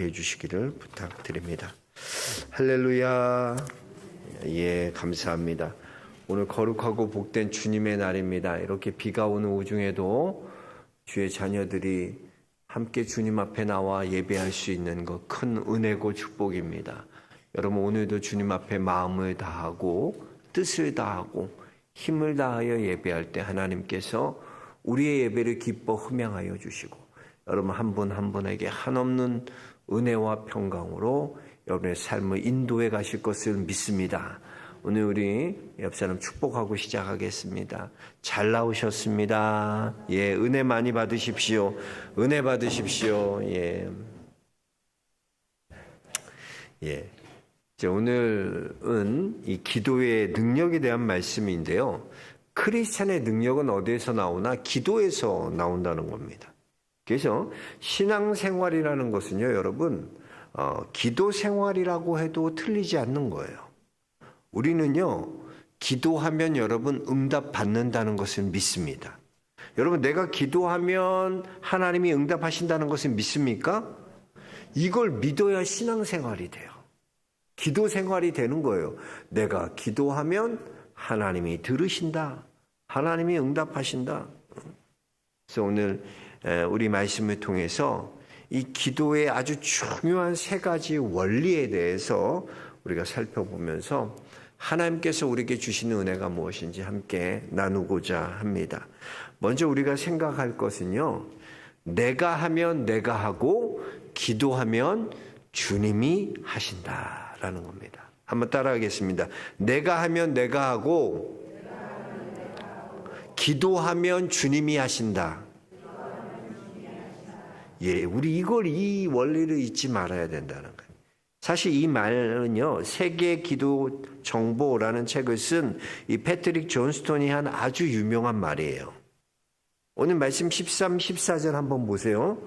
해주시기를 부탁드립니다. 할렐루야. 예, 감사합니다. 오늘 거룩하고 복된 주님의 날입니다. 이렇게 비가 오는 오중에도 주의 자녀들이 함께 주님 앞에 나와 예배할 수 있는 것 큰 은혜고 축복입니다. 여러분, 오늘도 주님 앞에 마음을 다하고 뜻을 다하고 힘을 다하여 예배할 때 하나님께서 우리의 예배를 기뻐 흠양하여 주시고 여러분 한 분 한 분에게 한없는 은혜와 평강으로 여러분의 삶을 인도해 가실 것을 믿습니다. 오늘 우리 옆 사람 축복하고 시작하겠습니다. 잘 나오셨습니다. 예, 은혜 많이 받으십시오. 은혜 받으십시오. 예. 예. 오늘은 이 기도의 능력에 대한 말씀인데요. 크리스찬의 능력은 어디에서 나오나? 기도에서 나온다는 겁니다. 그래서 신앙생활이라는 것은요, 여러분, 기도 생활이라고 해도 틀리지 않는 거예요. 우리는요, 기도하면 여러분 응답 받는다는 것을 믿습니다. 여러분, 내가 기도하면 하나님이 응답하신다는 것을 믿습니까? 이걸 믿어야 신앙생활이 돼요. 기도 생활이 되는 거예요. 내가 기도하면 하나님이 들으신다. 하나님이 응답하신다. 그래서 오늘 우리 말씀을 통해서 이 기도의 아주 중요한 세 가지 원리에 대해서 우리가 살펴보면서 하나님께서 우리에게 주시는 은혜가 무엇인지 함께 나누고자 합니다. 먼저 우리가 생각할 것은요, 내가 하면 내가 하고 기도하면 주님이 하신다라는 겁니다. 한번 따라하겠습니다. 내가 하면 내가 하고 기도하면 주님이 하신다. 예, 우리 이 원리를 잊지 말아야 된다는 거예요. 사실 이 말은요, 세계 기도 정보라는 책을 쓴 이 패트릭 존스톤이 한 아주 유명한 말이에요. 오늘 말씀 13, 14절 한번 보세요.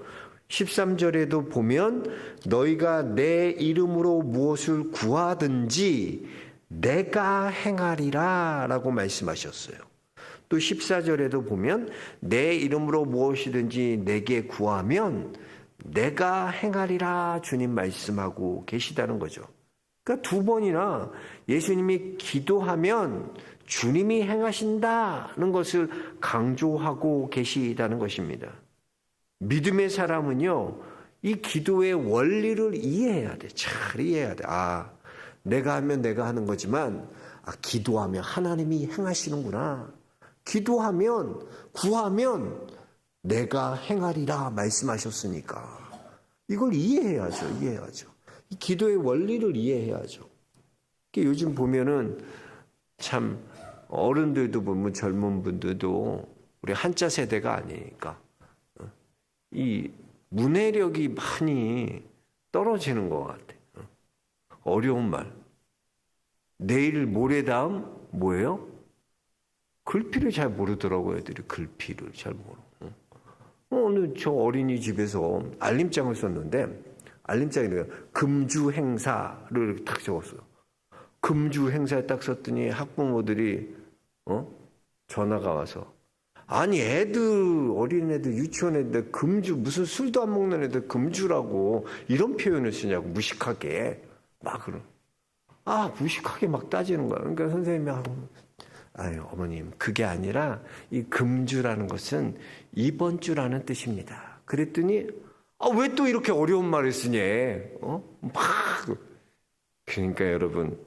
13절에도 보면 너희가 내 이름으로 무엇을 구하든지 내가 행하리라 라고 말씀하셨어요. 또 14절에도 보면 내 이름으로 무엇이든지 내게 구하면 내가 행하리라 주님 말씀하고 계시다는 거죠. 그러니까 두 번이나 예수님이 기도하면 주님이 행하신다는 것을 강조하고 계시다는 것입니다. 믿음의 사람은요, 이 기도의 원리를 이해해야 돼. 잘 이해해야 돼. 아, 내가 하면 내가 하는 거지만, 기도하면 하나님이 행하시는구나. 기도하면, 구하면 내가 행하리라 말씀하셨으니까. 이걸 이해해야죠. 이 기도의 원리를 이해해야죠. 요즘 보면은 참 어른들도 보면 젊은 분들도 우리 한자 세대가 아니니까 이 문해력이 많이 떨어지는 것 같아요. 어려운 말. 내일 모레 다음 뭐예요? 글피를 잘 모르더라고요. 애들이 글피를 잘 모르고. 오늘 저 어린이집에서 알림장을 썼는데 알림장에 금주 행사를 딱 적었어요. 금주 행사에 딱 썼더니 학부모들이 전화가 와서 아니 애들 어린애들 유치원 애들 금주 무슨 술도 안 먹는 애들 금주라고 이런 표현을 쓰냐고 무식하게 막 그런 무식하게 막 따지는 거야. 그러니까 선생님이 하고 아유 어머님 그게 아니라 이 금주라는 것은 이번 주라는 뜻입니다. 그랬더니 왜 또 이렇게 어려운 말을 쓰냐? 막 그러니까 여러분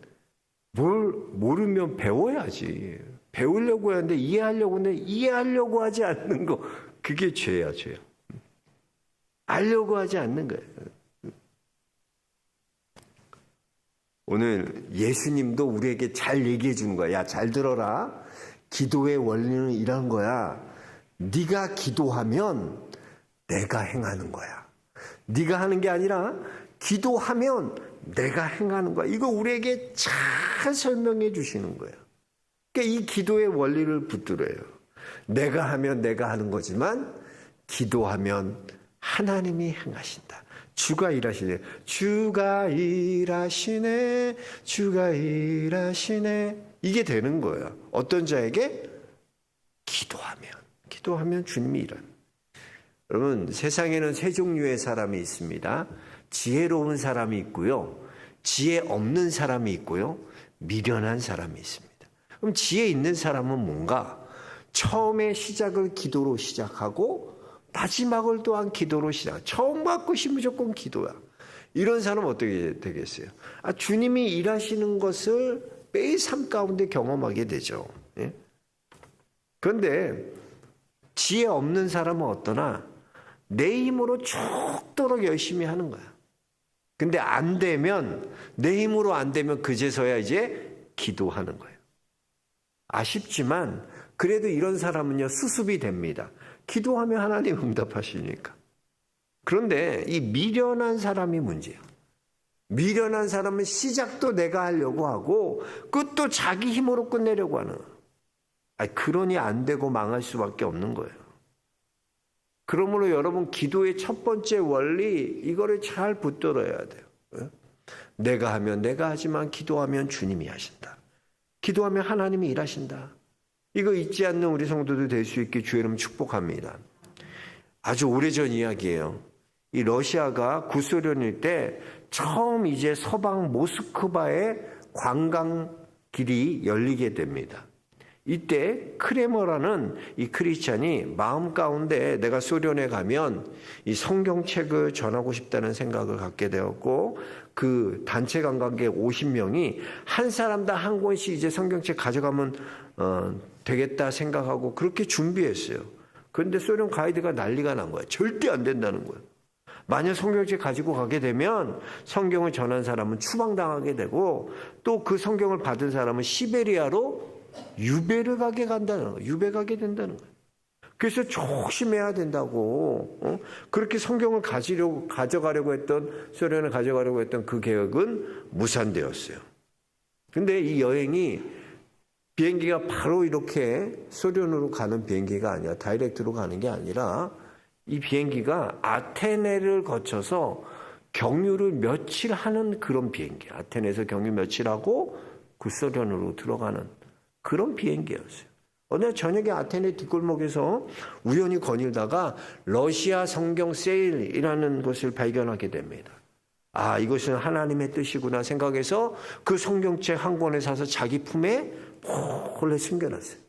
뭘 모르면 배워야지. 배우려고 하는데 이해하려고 하는데 이해하려고 하지 않는 거 그게 죄야. 알려고 하지 않는 거예요. 오늘 예수님도 우리에게 잘 얘기해 주는 거야. 야, 잘 들어라. 기도의 원리는 이런 거야. 네가 기도하면 내가 행하는 거야. 네가 하는 게 아니라 기도하면 내가 행하는 거야. 이거 우리에게 잘 설명해 주시는 거예요. 그러니까 이 기도의 원리를 붙들어요. 내가 하면 내가 하는 거지만 기도하면 하나님이 행하신다. 주가 일하시네. 주가 일하시네. 주가 일하시네. 이게 되는 거예요. 어떤 자에게? 기도하면 주님이 일하는. 여러분, 세상에는 세 종류의 사람이 있습니다. 지혜로운 사람이 있고요. 지혜 없는 사람이 있고요. 미련한 사람이 있습니다. 그럼 지혜 있는 사람은 뭔가? 처음에 시작을 기도로 시작하고 마지막을 또한 기도로 시작. 처음과 끝이 무조건 기도야. 이런 사람은 어떻게 되겠어요? 주님이 일하시는 것을 매일 삶 가운데 경험하게 되죠. 예? 그런데 지혜 없는 사람은 어떠나 내 힘으로 죽도록 열심히 하는 거야. 근데 안 되면, 내 힘으로 안 되면 그제서야 이제 기도하는 거예요. 아쉽지만 그래도 이런 사람은요, 수습이 됩니다. 기도하면 하나님 응답하시니까. 그런데 이 미련한 사람이 문제예요. 미련한 사람은 시작도 내가 하려고 하고 끝도 자기 힘으로 끝내려고 하는. 그러니 안 되고 망할 수밖에 없는 거예요. 그러므로 여러분, 기도의 첫 번째 원리, 이거를 잘 붙들어야 돼요. 내가 하면 내가 하지만 기도하면 주님이 하신다. 기도하면 하나님이 일하신다. 이거 잊지 않는 우리 성도들 될 수 있게 주의 이름 축복합니다. 아주 오래전 이야기예요. 이 러시아가 구소련일 때 처음 이제 서방 모스크바에 관광길이 열리게 됩니다. 이때 크레머라는 이 크리스찬이 마음 가운데 내가 소련에 가면 이 성경책을 전하고 싶다는 생각을 갖게 되었고, 그 단체 관광객 50명이 한 사람당 한 권씩 이제 성경책 가져가면 되겠다 생각하고 그렇게 준비했어요. 그런데 소련 가이드가 난리가 난 거야. 절대 안 된다는 거예요. 만약 성경책 가지고 가게 되면 성경을 전한 사람은 추방당하게 되고, 또 그 성경을 받은 사람은 시베리아로 유배를 가게 간다는 거예요. 유배 가게 된다는 거예요. 그래서 조심해야 된다고. 그렇게 성경을 가져가려고 했던, 소련을 가져가려고 했던 그 계획은 무산되었어요. 근데 이 여행이 비행기가 바로 이렇게 소련으로 가는 비행기가 아니라, 다이렉트로 가는 게 아니라, 이 비행기가 아테네를 거쳐서 경유를 며칠 하는 그런 비행기. 아테네에서 경유 며칠 하고 구소련으로 들어가는 그런 비행기였어요. 어느 날 저녁에 아테네 뒷골목에서 우연히 거닐다가 러시아 성경 세일이라는 것을 발견하게 됩니다. 이것은 하나님의 뜻이구나 생각해서 그 성경책 한 권을 사서 자기 품에 몰래 숨겨놨어요.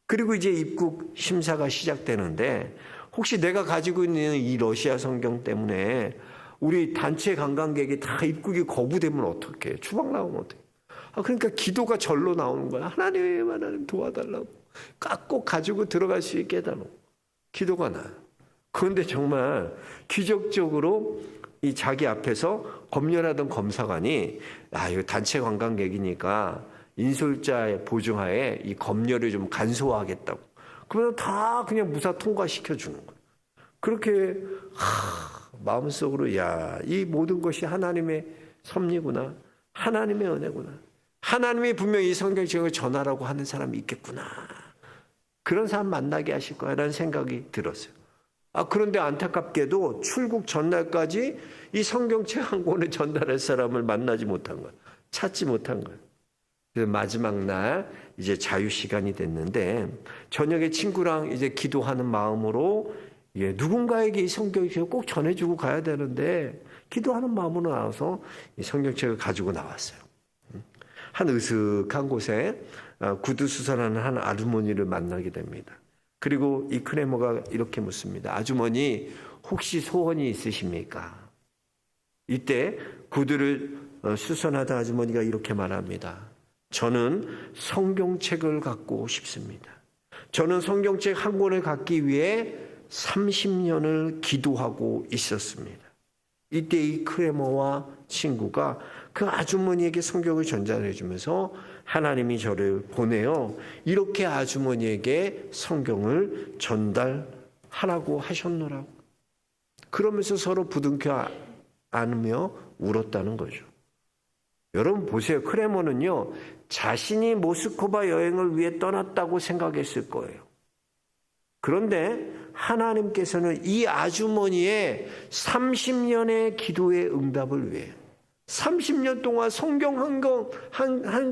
그리고 이제 입국 심사가 시작되는데, 혹시 내가 가지고 있는 이 러시아 성경 때문에 우리 단체 관광객이 다 입국이 거부되면 어떡해? 추방 나오면 어떡해? 그러니까 기도가 절로 나오는 거야. 하나님 도와달라고. 꼭 가지고 들어갈 수 있게 해달라고. 기도가 나요. 그런데 정말 기적적으로 이 자기 앞에서 검열하던 검사관이, 이거 단체 관광객이니까 인솔자 보증하에 이 검열을 좀 간소화하겠다고. 그러면 다 그냥 무사 통과시켜 주는 거예요. 그렇게 마음속으로 이 모든 것이 하나님의 섭리구나. 하나님의 은혜구나. 하나님이 분명히 이 성경책을 전하라고 하는 사람이 있겠구나. 그런 사람 만나게 하실 거야라는 생각이 들었어요. 그런데 안타깝게도 출국 전날까지 이 성경책 한 권을 전달할 사람을 만나지 못한 거예요. 찾지 못한 거예요. 그래서 마지막 날 이제 자유 시간이 됐는데, 저녁에 친구랑 이제 기도하는 마음으로 누군가에게 이 성경책을 꼭 전해주고 가야 되는데, 기도하는 마음으로 나와서 이 성경책을 가지고 나왔어요. 한 으슥한 곳에 구두 수선하는 한 아주머니를 만나게 됩니다. 그리고 이 크레머가 이렇게 묻습니다. 아주머니, 혹시 소원이 있으십니까? 이때 구두를 수선하던 아주머니가 이렇게 말합니다. 저는 성경책을 갖고 싶습니다. 저는 성경책 한 권을 갖기 위해 30년을 기도하고 있었습니다. 이때 이 크레머와 친구가 그 아주머니에게 성경을 전달해 주면서, 하나님이 저를 보내어 이렇게 아주머니에게 성경을 전달하라고 하셨노라고. 그러면서 서로 부둥켜 안으며 울었다는 거죠. 여러분 보세요. 크레머는요, 자신이 모스크바 여행을 위해 떠났다고 생각했을 거예요. 그런데 하나님께서는 이 아주머니의 30년의 기도의 응답을 위해 30년 동안 성경 한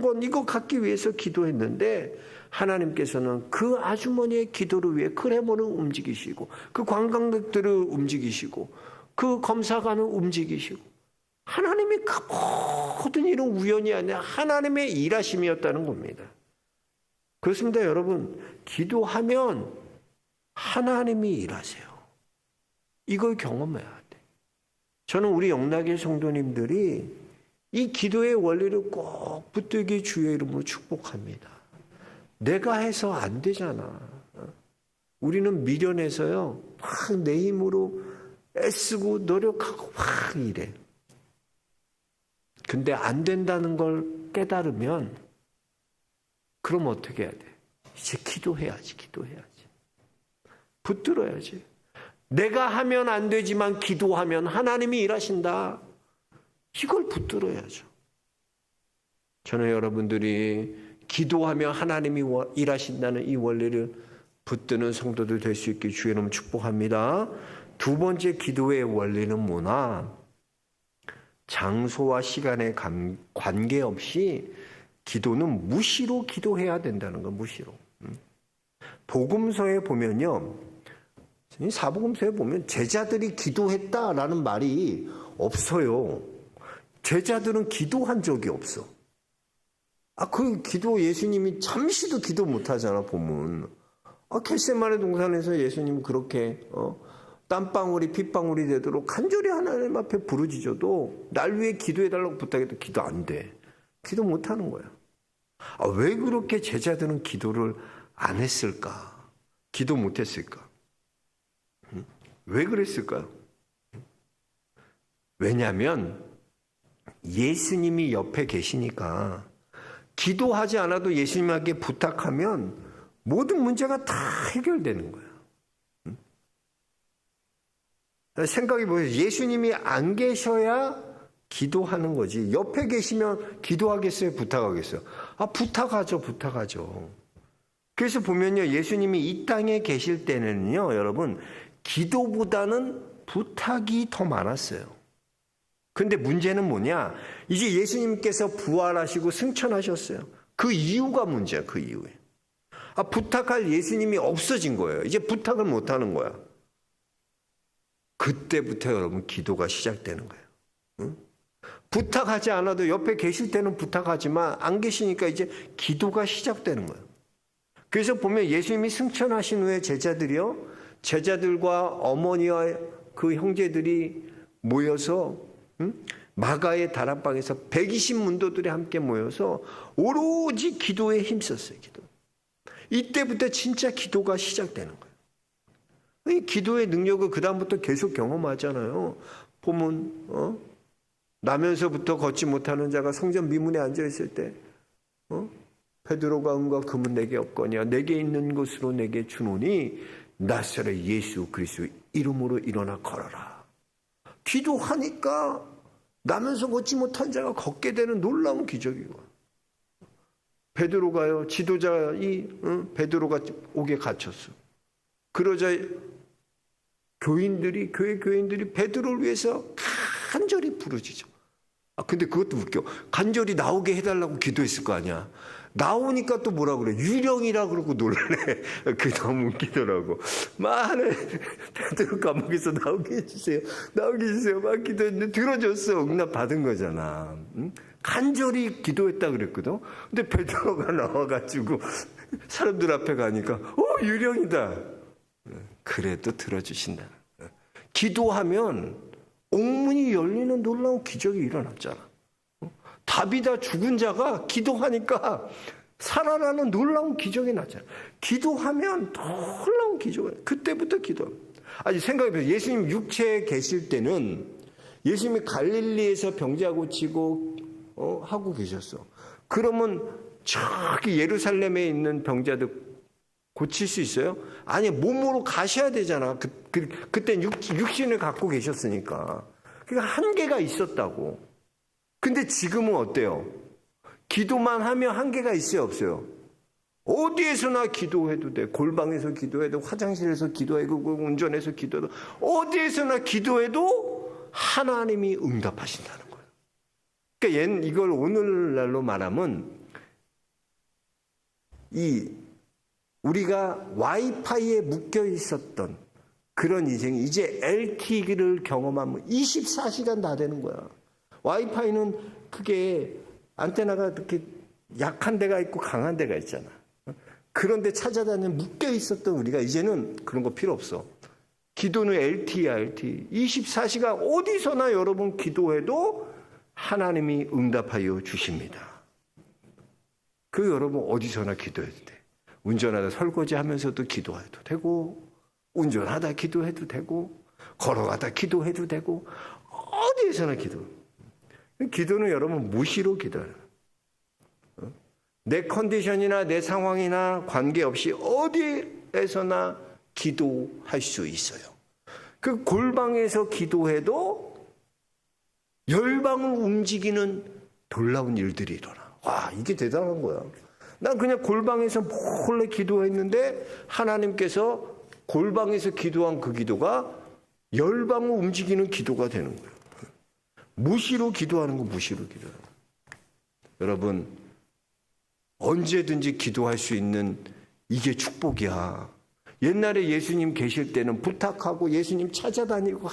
권 이거 갖기 위해서 기도했는데, 하나님께서는 그 아주머니의 기도를 위해 크레머를 움직이시고, 그 관광객들을 움직이시고, 그 검사관을 움직이시고, 하나님의 그 모든 일은 우연이 아니라 하나님의 일하심이었다는 겁니다. 그렇습니다, 여러분. 기도하면 하나님이 일하세요. 이걸 경험해야 돼. 저는 우리 영락의 성도님들이 이 기도의 원리를 꼭 붙들기 주의 이름으로 축복합니다. 내가 해서 안 되잖아. 우리는 미련해서요, 막 내 힘으로 애쓰고 노력하고 막 이래. 근데 안 된다는 걸 깨달으면, 그럼 어떻게 해야 돼? 이제 기도해야지. 붙들어야지. 내가 하면 안 되지만 기도하면 하나님이 일하신다. 이걸 붙들어야죠. 저는 여러분들이 기도하며 하나님이 일하신다는 이 원리를 붙드는 성도들 될 수 있게 주의 이름으로 축복합니다. 두 번째 기도의 원리는 뭐나? 장소와 시간에 관계없이 기도는 무시로 기도해야 된다는 거, 무시로. 복음서에 보면요, 사복음서에 보면 제자들이 기도했다라는 말이 없어요. 제자들은 기도한 적이 없어. 그 기도 예수님이 잠시도 기도 못하잖아, 보면. 겟세마네 동산에서 예수님 그렇게 땀방울이 핏방울이 되도록 간절히 하나님 앞에 부르짖어도 날 위해 기도해달라고 부탁해도 기도 안 돼. 기도 못하는 거야. 왜 그렇게 제자들은 기도를 안 했을까? 기도 못했을까? 왜 그랬을까요? 왜냐하면 예수님이 옆에 계시니까 기도하지 않아도 예수님에게 부탁하면 모든 문제가 다 해결되는 거야. 생각해보세요. 예수님이 안 계셔야 기도하는 거지. 옆에 계시면 기도하겠어요? 부탁하겠어요? 부탁하죠. 그래서 보면요, 예수님이 이 땅에 계실 때는요, 여러분, 기도보다는 부탁이 더 많았어요. 근데 문제는 뭐냐? 이제 예수님께서 부활하시고 승천하셨어요. 그 이유가 문제야, 그 이유에. 부탁할 예수님이 없어진 거예요. 이제 부탁을 못 하는 거야. 그때부터 여러분 기도가 시작되는 거예요. 응? 부탁하지 않아도 옆에 계실 때는 부탁하지만 안 계시니까 이제 기도가 시작되는 거예요. 그래서 보면 예수님이 승천하신 후에 제자들과 어머니와 그 형제들이 모여서 마가의 다락방에서 120문도들이 함께 모여서 오로지 기도에 힘썼어요. 기도. 이때부터 진짜 기도가 시작되는 거예요. 이 기도의 능력을 그 다음부터 계속 경험하잖아요. 보면 나면서부터 걷지 못하는 자가 성전 미문에 앉아있을 때 베드로가 은과 금은 내게 없거냐, 내게 있는 것으로 내게 주노니 나사렛 예수 그리스도 이름으로 일어나 걸어라. 기도하니까 나면서 걷지 못한 자가 걷게 되는 놀라운 기적이고, 베드로가요, 베드로가 옥에 갇혔어. 그러자 교회 교인들이 베드로를 위해서 간절히 부르짖어. 근데 그것도 웃겨. 간절히 나오게 해달라고 기도했을 거 아니야. 나오니까 또 뭐라 그래? 유령이라 그러고 놀래. 그게 너무 웃기더라고. 많은 베드로 감옥에서 나오게 해주세요. 막 기도했는데 들어줬어. 응답 받은 거잖아. 응? 간절히 기도했다 그랬거든. 근데 베드로가 나와가지고 사람들 앞에 가니까 유령이다. 그래도 들어주신다. 기도하면 옥문이 열리는 놀라운 기적이 일어났잖아. 다비다 죽은 자가 기도하니까 살아나는 놀라운 기적이 났잖아. 기도하면 놀라운 기적이. 그때부터 기도. 생각해보세요. 예수님 육체에 계실 때는 예수님이 갈릴리에서 병자 고치고 하고 계셨어. 그러면 저기 예루살렘에 있는 병자들 고칠 수 있어요? 아니, 몸으로 가셔야 되잖아. 그땐 육신을 갖고 계셨으니까. 그러니까 한계가 있었다고. 근데 지금은 어때요? 기도만 하면 한계가 있어요, 없어요? 어디에서나 기도해도 돼. 골방에서 기도해도, 화장실에서 기도해도, 운전해서 기도해도, 어디에서나 기도해도 하나님이 응답하신다는 거예요. 그러니까 이걸 오늘날로 말하면 우리가 와이파이에 묶여 있었던 그런 인생이 이제 LTE를 경험하면 24시간 다 되는 거야. 와이파이는 그게 안테나가 이렇게 약한 데가 있고 강한 데가 있잖아. 그런데 찾아다니는 묶여 있었던 우리가 이제는 그런 거 필요 없어. 기도는 LTE야, LTE. 24시간 어디서나 여러분 기도해도 하나님이 응답하여 주십니다. 그 여러분 어디서나 기도해도 돼. 운전하다 설거지 하면서도 기도해도 되고, 운전하다 기도해도 되고, 걸어가다 기도해도 되고, 어디에서나 기도. 기도는 여러분 무시로 기도해요. 내 컨디션이나 내 상황이나 관계없이 어디에서나 기도할 수 있어요. 그 골방에서 기도해도 열방을 움직이는 놀라운 일들이 일어나. 와, 이게 대단한 거야. 난 그냥 골방에서 몰래 기도했는데 하나님께서 골방에서 기도한 그 기도가 열방을 움직이는 기도가 되는 거예요. 무시로 기도하는 거 무시로 기도하는 거. 여러분, 언제든지 기도할 수 있는 이게 축복이야. 옛날에 예수님 계실 때는 부탁하고 예수님 찾아다니고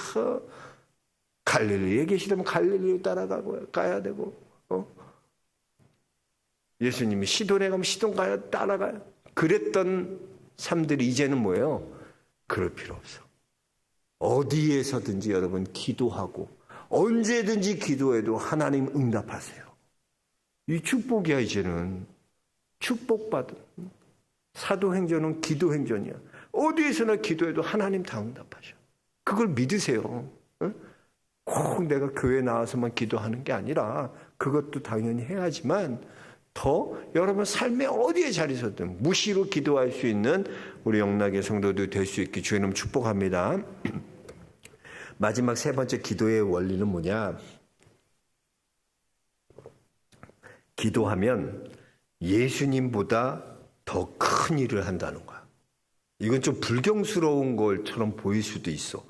갈릴리에 계시다면 갈릴리로 따라가야 되고 예수님이 시돈에 가면 시돈 가야 따라가요. 그랬던 삶들이 이제는 뭐예요? 그럴 필요 없어. 어디에서든지 여러분 기도하고 언제든지 기도해도 하나님 응답하세요. 이 축복이야. 이제는 축복받은 사도행전은 기도행전이야. 어디에서나 기도해도 하나님 다 응답하셔. 그걸 믿으세요. 꼭 내가 교회 나와서만 기도하는 게 아니라 그것도 당연히 해야지만 더 여러분 삶의 어디에 자리서든 무시로 기도할 수 있는 우리 영락의 성도들 될 수 있게 주의 이름 축복합니다. 마지막 세 번째 기도의 원리는 뭐냐? 기도하면 예수님보다 더 큰 일을 한다는 거야. 이건 좀 불경스러운 것처럼 보일 수도 있어.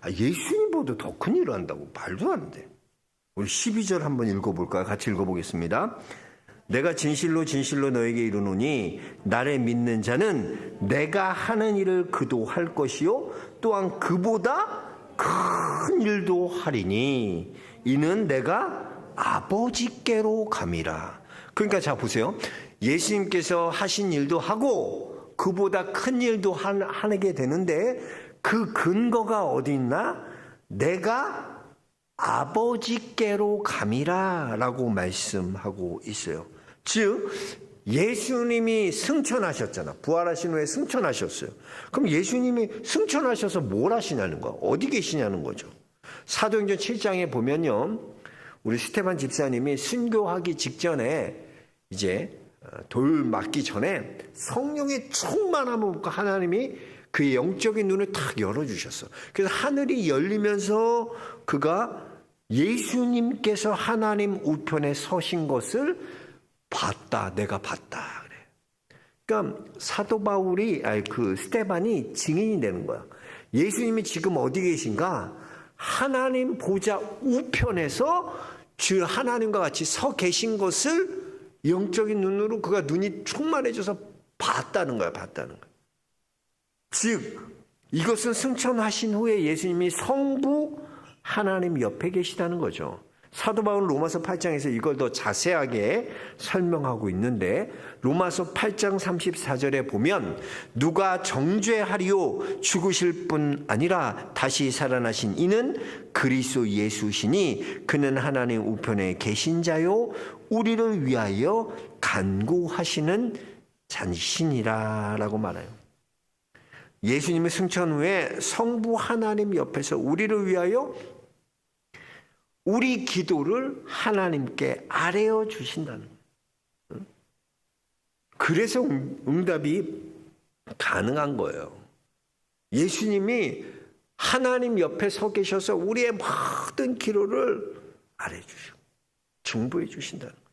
예수님보다 더 큰 일을 한다고? 말도 안 돼. 우리 12절 한번 읽어볼까요? 같이 읽어보겠습니다. 내가 진실로 진실로 너에게 이르노니 나를 믿는 자는 내가 하는 일을 그도 할 것이요 또한 그보다 큰 일도 하리니 이는 내가 아버지께로 감이라. 그러니까 자 보세요. 예수님께서 하신 일도 하고 그보다 큰 일도 하게 되는데 그 근거가 어디 있나? 내가 아버지께로 감이라 라고 말씀하고 있어요. 즉 예수님이 승천하셨잖아. 부활하신 후에 승천하셨어요. 그럼 예수님이 승천하셔서 뭘 하시냐는 거야. 어디 계시냐는 거죠. 사도행전 7장에 보면요. 우리 스테반 집사님이 순교하기 직전에 이제 돌 맞기 전에 성령의 충만함을 하나님이 그의 영적인 눈을 탁 열어주셨어. 그래서 하늘이 열리면서 그가 예수님께서 하나님 우편에 서신 것을 봤다. 내가 봤다. 그래. 그러니까 사도 바울이 스테반이 증인이 되는 거야. 예수님이 지금 어디 계신가? 하나님 보좌 우편에서 주 하나님과 같이 서 계신 것을 영적인 눈으로 그가 눈이 충만해져서 봤다는 거야. 봤다는 거야. 즉 이것은 승천하신 후에 예수님이 성부 하나님 옆에 계시다는 거죠. 사도 바울은 로마서 8장에서 이걸 더 자세하게 설명하고 있는데 로마서 8장 34절에 보면 누가 정죄하리요 죽으실 뿐 아니라 다시 살아나신 이는 그리스도 예수시니 그는 하나님 우편에 계신 자요 우리를 위하여 간구하시는 자신이라 라고 말해요. 예수님의 승천 후에 성부 하나님 옆에서 우리를 위하여 우리 기도를 하나님께 아뢰어 주신다는 거예요. 그래서 응답이 가능한 거예요. 예수님이 하나님 옆에 서 계셔서 우리의 모든 기도를 아뢰어 주시고 중보해 주신다는 거예요.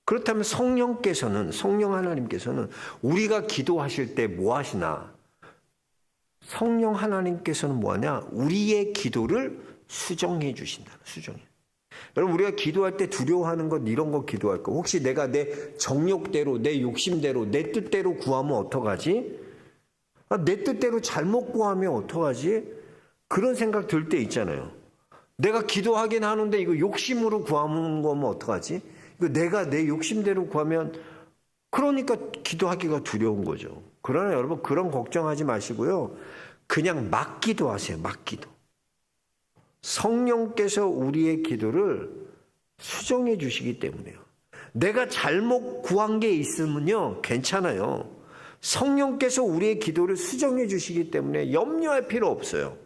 그렇다면 성령 하나님께서는 우리가 기도하실 때 뭐 하시나? 성령 하나님께서는 뭐 하냐? 우리의 기도를 수정해 주신다. 수정해. 여러분 우리가 기도할 때 두려워하는 것 이런 거 기도할 거. 혹시 내가 내 정욕대로 내 욕심대로 내 뜻대로 구하면 어떡하지? 내 뜻대로 잘못 구하면 어떡하지? 그런 생각 들 때 있잖아요. 내가 기도하긴 하는데 이거 욕심으로 구하는 거면 어떡하지? 이거 내가 내 욕심대로 구하면 그러니까 기도하기가 두려운 거죠. 그러나 여러분 그런 걱정하지 마시고요. 그냥 막 기도하세요. 막 기도. 성령께서 우리의 기도를 수정해 주시기 때문에요. 내가 잘못 구한 게 있으면요 괜찮아요. 성령께서 우리의 기도를 수정해 주시기 때문에 염려할 필요 없어요.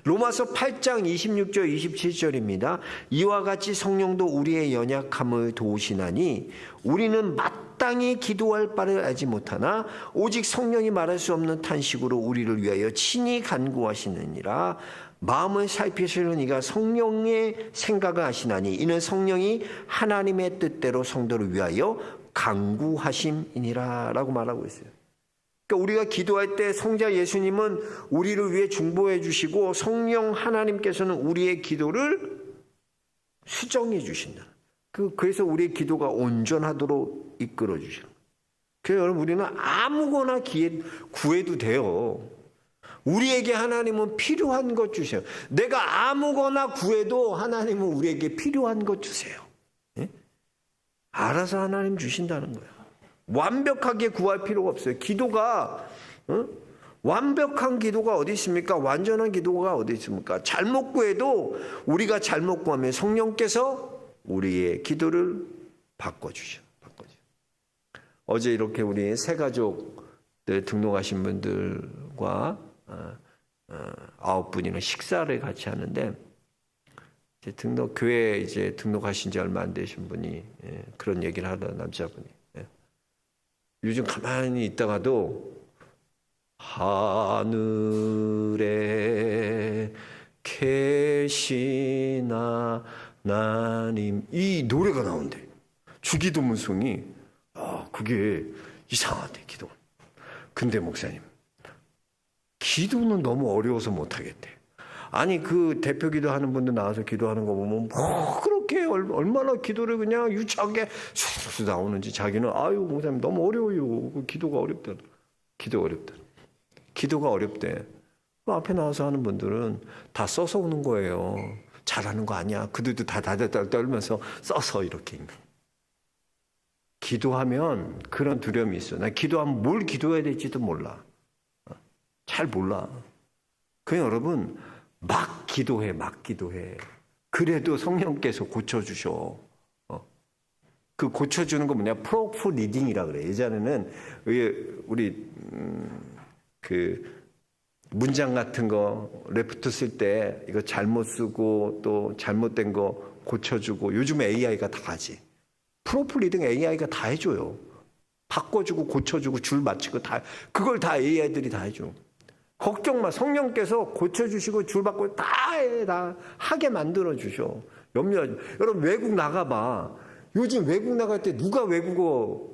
로마서 8장 26절 27절입니다. 이와 같이 성령도 우리의 연약함을 도우시나니 우리는 마땅히 기도할 바를 알지 못하나 오직 성령이 말할 수 없는 탄식으로 우리를 위하여 친히 간구하시느니라. 마음을 살피시는 이가 성령의 생각을 하시나니 이는 성령이 하나님의 뜻대로 성도를 위하여 간구하심이니라 라고 말하고 있어요. 그러니까 우리가 기도할 때 성자 예수님은 우리를 위해 중보해 주시고 성령 하나님께서는 우리의 기도를 수정해 주신다. 그래서 우리의 기도가 온전하도록 이끌어 주시는 거예요. 그래서 여러분 우리는 아무거나 구해도 돼요. 우리에게 하나님은 필요한 것 주세요. 내가 아무거나 구해도 하나님은 우리에게 필요한 것 주세요. 예? 알아서 하나님 주신다는 거예요. 완벽하게 구할 필요가 없어요. 기도가 완벽한 기도가 어디 있습니까? 완전한 기도가 어디 있습니까? 잘못 구해도 우리가 잘못 구하면 성령께서 우리의 기도를 바꿔주셔. 어제 이렇게 우리 새 가족들 등록하신 분들과 9분이나 식사를 같이 하는데 이제 교회에 이제 등록하신 지 얼마 안 되신 분이 그런 얘기를 하던 남자분이 요즘 가만히 있다가도 하늘에 계신 하나님 이 노래가 나온대. 주기도문송이 그게 이상하대 기도. 근데 목사님 기도는 너무 어려워서 못하겠대. 아니 그 대표 기도하는 분들 나와서 기도하는 거 보면 뭐 그렇게 얼마나 기도를 그냥 유치하게 쑥쑥 나오는지 자기는 아유 목사님 너무 어려워요. 기도가 어렵다. 기도가 어렵대. 그 앞에 나와서 하는 분들은 다 써서 오는 거예요. 잘하는 거 아니야. 그들도 다 떨면서 써서 이렇게. 기도하면 그런 두려움이 있어. 나 기도하면 뭘 기도해야 될지도 몰라. 잘 몰라. 그냥 여러분 막 기도해. 그래도 성령께서 고쳐주셔. 그 고쳐주는 거 뭐냐? 프로프 리딩이라 그래. 예전에는 우리 그 문장 같은 거 레프트 쓸 때 이거 잘못 쓰고 또 잘못된 거 고쳐주고 요즘 AI가 다 하지. 프로프 리딩 AI가 다 해줘요. 바꿔주고 고쳐주고 줄 맞추고 다 그걸 다 AI들이 다 해줘. 걱정 마. 성령께서 고쳐주시고 줄 바꾸고 다 하게 만들어주셔. 여러분 외국 나가봐. 요즘 외국 나갈 때 누가 외국어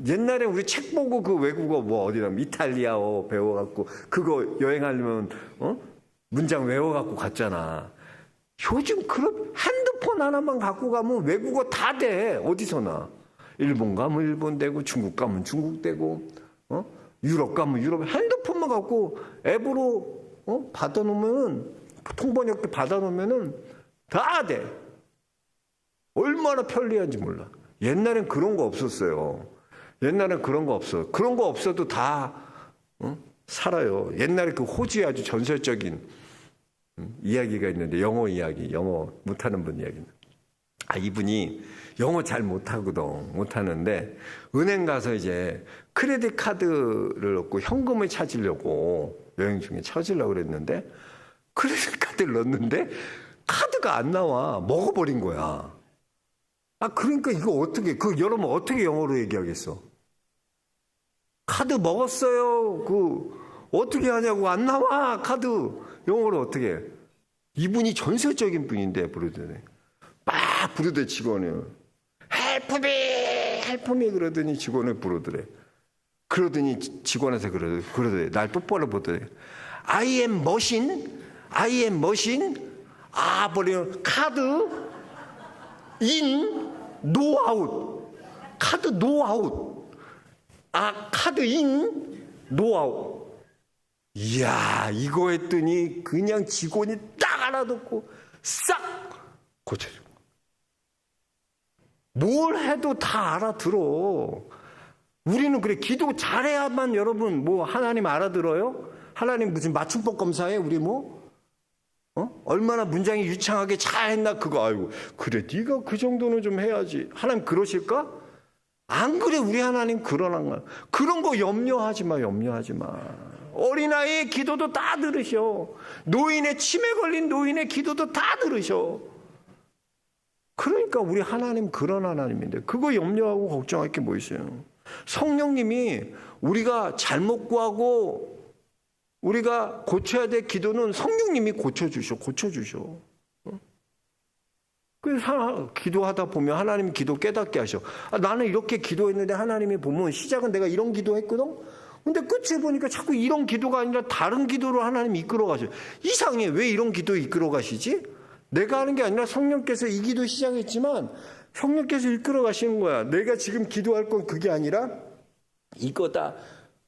옛날에 우리 책 보고 그 외국어 뭐 어디나 이탈리아어 배워갖고 그거 여행하려면 문장 외워갖고 갔잖아. 요즘 그런 핸드폰 하나만 갖고 가면 외국어 다 돼. 어디서나. 일본 가면 일본 되고 중국 가면 중국 되고 유럽 가면 유럽. 핸드폰만 갖고 앱으로 받아놓으면 통번역기 받아놓으면은 다 돼. 얼마나 편리한지 몰라. 옛날엔 그런 거 없었어요. 옛날엔 그런 거 없어. 그런 거 없어도 다 살아요. 옛날에 그 호주의 아주 전설적인 이야기가 있는데 영어 이야기, 영어 못하는 분 이야기는. 이분이 영어 잘 못하는데 은행 가서 이제 크레딧 카드를 얻고 현금을 찾으려고 여행 중에 찾으려고 그랬는데 크레딧 카드를 넣었는데 카드가 안 나와. 먹어버린 거야. 그러니까 이거 어떻게, 여러분 어떻게 영어로 얘기하겠어? 카드 먹었어요. 어떻게 하냐고. 안 나와, 카드. 영어로 어떻게 해? 이분이 전설적인 분인데, 부르더니. 막 부르더니 직원을. 헬프 미 그러더니 직원을 부르더래. 그러더니 직원한테 그러더래. 날 똑바로 보더래. I am machine. 버리면 카드. 인, 노아웃. 카드 노아웃. 카드 인, 노아웃. 이야, 이거 했더니 그냥 직원이 딱 알아듣고 싹 고쳐줘. 뭘 해도 다 알아들어. 우리는 그래, 기도 잘해야만 여러분 뭐 하나님 알아들어요? 하나님 무슨 맞춤법 검사해? 우리 얼마나 문장이 유창하게 잘했나 그거. 아이고 그래 네가 그 정도는 좀 해야지. 하나님 그러실까? 안 그래. 우리 하나님 그러는 거야. 그런 거 염려하지 마. 어린아이의 기도도 다 들으셔. 노인의 치매 걸린 노인의 기도도 다 들으셔. 그러니까 우리 하나님 그런 하나님인데 그거 염려하고 걱정할 게 뭐 있어요. 성령님이 우리가 잘못 구하고 우리가 고쳐야 될 기도는 성령님이 고쳐주셔. 그래서 기도하다 보면 하나님이 기도 깨닫게 하셔. 나는 이렇게 기도했는데 하나님이 보면 시작은 내가 이런 기도했거든. 근데 끝에 보니까 자꾸 이런 기도가 아니라 다른 기도로 하나님이 이끌어 가셔. 이상해. 왜 이런 기도 이끌어 가시지? 내가 하는 게 아니라 성령께서 이 기도 시작했지만 성령께서 이끌어 가시는 거야. 내가 지금 기도할 건 그게 아니라 이거다.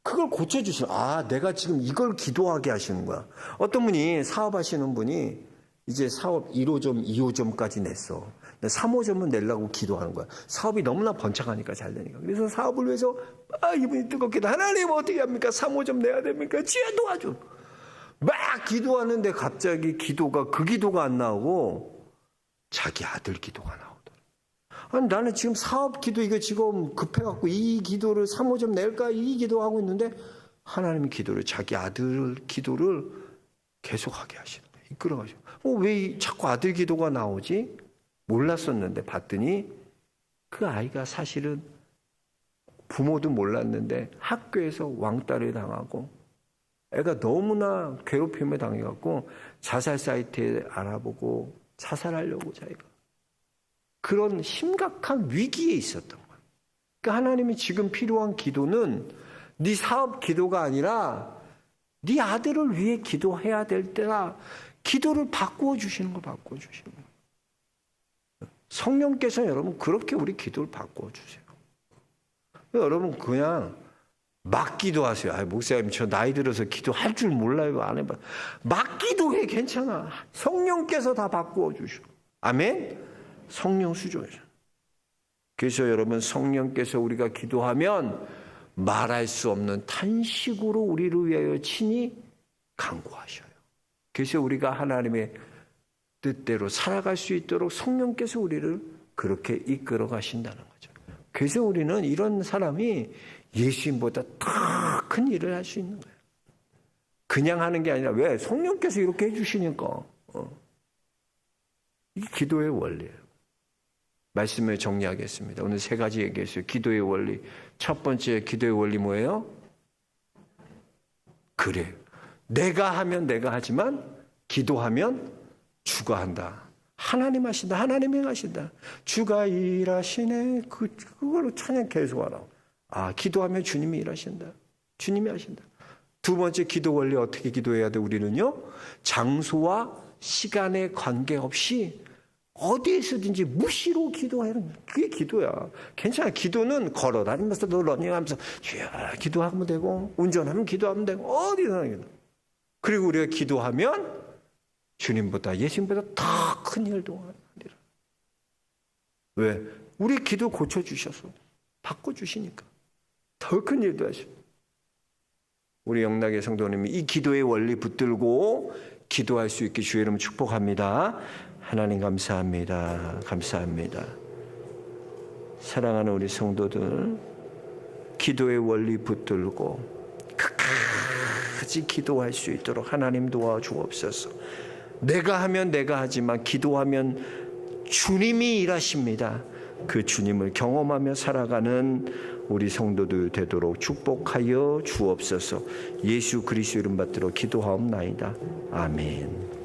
그걸 고쳐주시는. 내가 지금 이걸 기도하게 하시는 거야. 어떤 분이 사업하시는 분이 이제 사업 1호점, 2호점까지 냈어. 3호점은 내려고 기도하는 거야. 사업이 너무나 번창하니까 잘 되니까. 그래서 사업을 위해서 이분이 뜨겁게 하나님 어떻게 합니까? 3호점 내야 됩니까? 지혜 도와줘. 막 기도하는데 갑자기 그 기도가 안 나오고 자기 아들 기도가 나오더라. 아니 나는 지금 사업 기도 이거 지금 급해갖고 이 기도를 3호점 낼까 이 기도하고 있는데 하나님의 기도를 자기 아들 기도를 계속하게 하시는 거예요. 이끌어가시고 왜 자꾸 아들 기도가 나오지? 몰랐었는데 봤더니 그 아이가 사실은 부모도 몰랐는데 학교에서 왕따를 당하고 애가 너무나 괴롭힘을 당해갖고 자살 사이트에 알아보고 자살하려고 자기가 그런 심각한 위기에 있었던 거예요. 그러니까 하나님이 지금 필요한 기도는 네 사업 기도가 아니라 네 아들을 위해 기도해야 될 때라 기도를 바꾸어 주시는 거예요. 성령께서 여러분 그렇게 우리 기도를 바꾸어 주세요. 여러분 그냥 막 기도하세요. 목사님 저 나이 들어서 기도할 줄 몰라요. 안 해봐. 막 기도해. 괜찮아. 성령께서 다 바꾸어 주시고. 아멘. 성령 수종이죠. 그래서 여러분 성령께서 우리가 기도하면 말할 수 없는 탄식으로 우리를 위하여 친히 간구하셔요. 그래서 우리가 하나님의 뜻대로 살아갈 수 있도록 성령께서 우리를 그렇게 이끌어 가신다는 거죠. 그래서 우리는 이런 사람이 예수님보다 더 큰 일을 할 수 있는 거예요. 그냥 하는 게 아니라 왜? 성령께서 이렇게 해주시니까. 이 기도의 원리예요. 말씀을 정리하겠습니다. 오늘 3가지 얘기했어요. 기도의 원리. 첫 번째 기도의 원리 뭐예요? 그래. 내가 하면 내가 하지만 기도하면 주가 한다. 하나님 하신다. 하나님 행하신다. 주가 일하시네. 그거로 찬양 계속 하라고. 기도하면 주님이 일하신다. 주님이 하신다. 두 번째 기도 원리 어떻게 기도해야 돼? 우리는요. 장소와 시간에 관계없이 어디에서든지 무시로 기도하는 거야. 그게 기도야. 괜찮아. 기도는 걸어다니면서도 러닝하면서 주여 기도하면 되고 운전하면 기도하면 되고 어디서나 기도. 그리고 우리가 기도하면 주님보다 예수님보다 더 큰 일도 하리라. 왜? 우리 기도 고쳐주셔서 바꿔주시니까 더 큰 일도 하시고. 우리 영락의 성도님이 이 기도의 원리 붙들고 기도할 수 있게 주의 이름 축복합니다. 하나님 감사합니다. 감사합니다. 사랑하는 우리 성도들 기도의 원리 붙들고 끝까지 기도할 수 있도록 하나님 도와주옵소서. 내가 하면 내가 하지만 기도하면 주님이 일하십니다. 그 주님을 경험하며 살아가는 우리 성도들 되도록 축복하여 주옵소서. 예수 그리스도 이름 받들어 기도하옵나이다. 아멘.